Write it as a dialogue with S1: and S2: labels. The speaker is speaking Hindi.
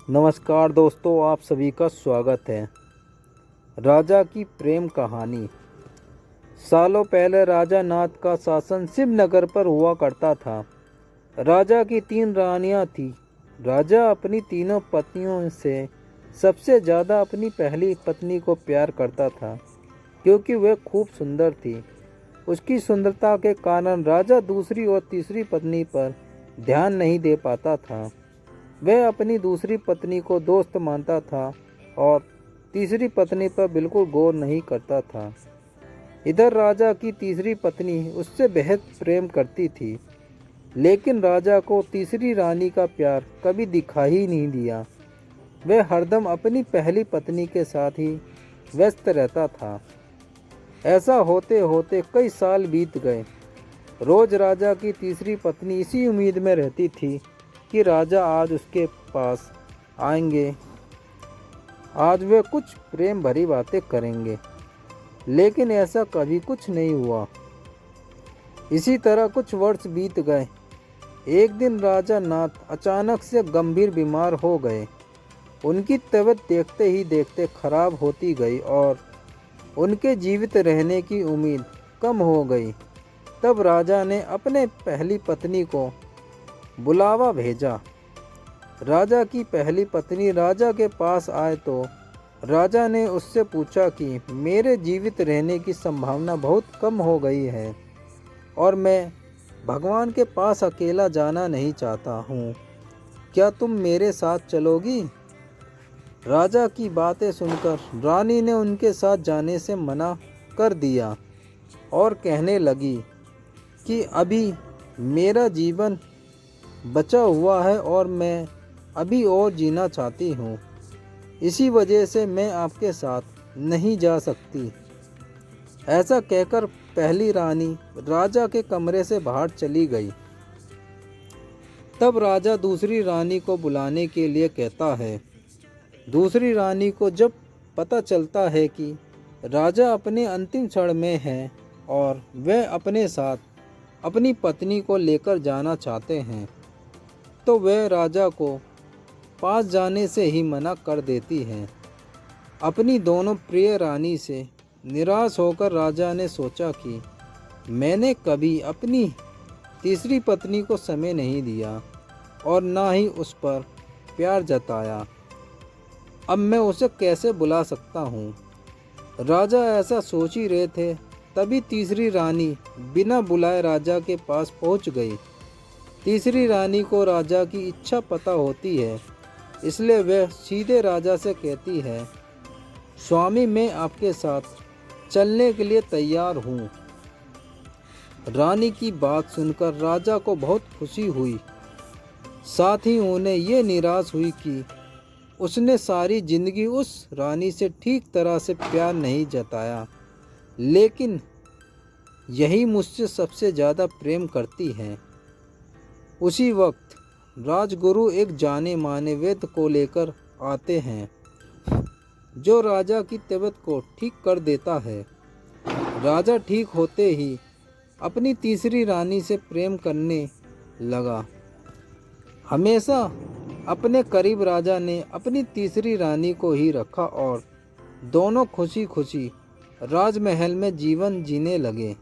S1: नमस्कार दोस्तों, आप सभी का स्वागत है। राजा की प्रेम कहानी। सालों पहले राजा नाथ का शासन शिवनगर पर हुआ करता था। राजा की 3 रानियां थीं। राजा अपनी तीनों पत्नियों से सबसे ज़्यादा अपनी पहली पत्नी को प्यार करता था, क्योंकि वह खूब सुंदर थी। उसकी सुंदरता के कारण राजा दूसरी और तीसरी पत्नी पर ध्यान नहीं दे पाता था। वह अपनी दूसरी पत्नी को दोस्त मानता था और तीसरी पत्नी पर बिल्कुल गौर नहीं करता था। इधर राजा की तीसरी पत्नी उससे बेहद प्रेम करती थी, लेकिन राजा को तीसरी रानी का प्यार कभी दिखाई ही नहीं दिया। वह हरदम अपनी पहली पत्नी के साथ ही व्यस्त रहता था। ऐसा होते होते कई साल बीत गए। रोज राजा की तीसरी पत्नी इसी उम्मीद में रहती थी कि राजा आज उसके पास आएंगे, आज वे कुछ प्रेम भरी बातें करेंगे, लेकिन ऐसा कभी कुछ नहीं हुआ। इसी तरह कुछ वर्ष बीत गए। एक दिन राजा नाथ अचानक से गंभीर बीमार हो गए। उनकी तबीयत देखते ही देखते खराब होती गई और उनके जीवित रहने की उम्मीद कम हो गई। तब राजा ने अपने पहली पत्नी को बुलावा भेजा। राजा की पहली पत्नी राजा के पास आए तो राजा ने उससे पूछा कि मेरे जीवित रहने की संभावना बहुत कम हो गई है और मैं भगवान के पास अकेला जाना नहीं चाहता हूँ। क्या तुम मेरे साथ चलोगी? राजा की बातें सुनकर रानी ने उनके साथ जाने से मना कर दिया और कहने लगी कि अभी मेरा जीवन बचा हुआ है और मैं अभी और जीना चाहती हूँ, इसी वजह से मैं आपके साथ नहीं जा सकती। ऐसा कहकर पहली रानी राजा के कमरे से बाहर चली गई। तब राजा दूसरी रानी को बुलाने के लिए कहता है। दूसरी रानी को जब पता चलता है कि राजा अपने अंतिम क्षण में है और वह अपने साथ अपनी पत्नी को लेकर जाना चाहते हैं, तो वह राजा को पास जाने से ही मना कर देती है। अपनी दोनों प्रिय रानी से निराश होकर राजा ने सोचा कि मैंने कभी अपनी तीसरी पत्नी को समय नहीं दिया और ना ही उस पर प्यार जताया। अब मैं उसे कैसे बुला सकता हूँ? राजा ऐसा सोच ही रहे थे, तभी तीसरी रानी बिना बुलाए राजा के पास पहुँच गई। तीसरी रानी को राजा की इच्छा पता होती है, इसलिए वह सीधे राजा से कहती है, स्वामी मैं आपके साथ चलने के लिए तैयार हूँ। रानी की बात सुनकर राजा को बहुत खुशी हुई। साथ ही उन्हें ये निराश हुई कि उसने सारी जिंदगी उस रानी से ठीक तरह से प्यार नहीं जताया, लेकिन यही मुझसे सबसे ज़्यादा प्रेम करती है। उसी वक्त राजगुरु एक जाने माने वैद्य को लेकर आते हैं, जो राजा की तबीयत को ठीक कर देता है। राजा ठीक होते ही अपनी तीसरी रानी से प्रेम करने लगा। हमेशा अपने करीब राजा ने अपनी तीसरी रानी को ही रखा और दोनों खुशी खुशी राजमहल में जीवन जीने लगे।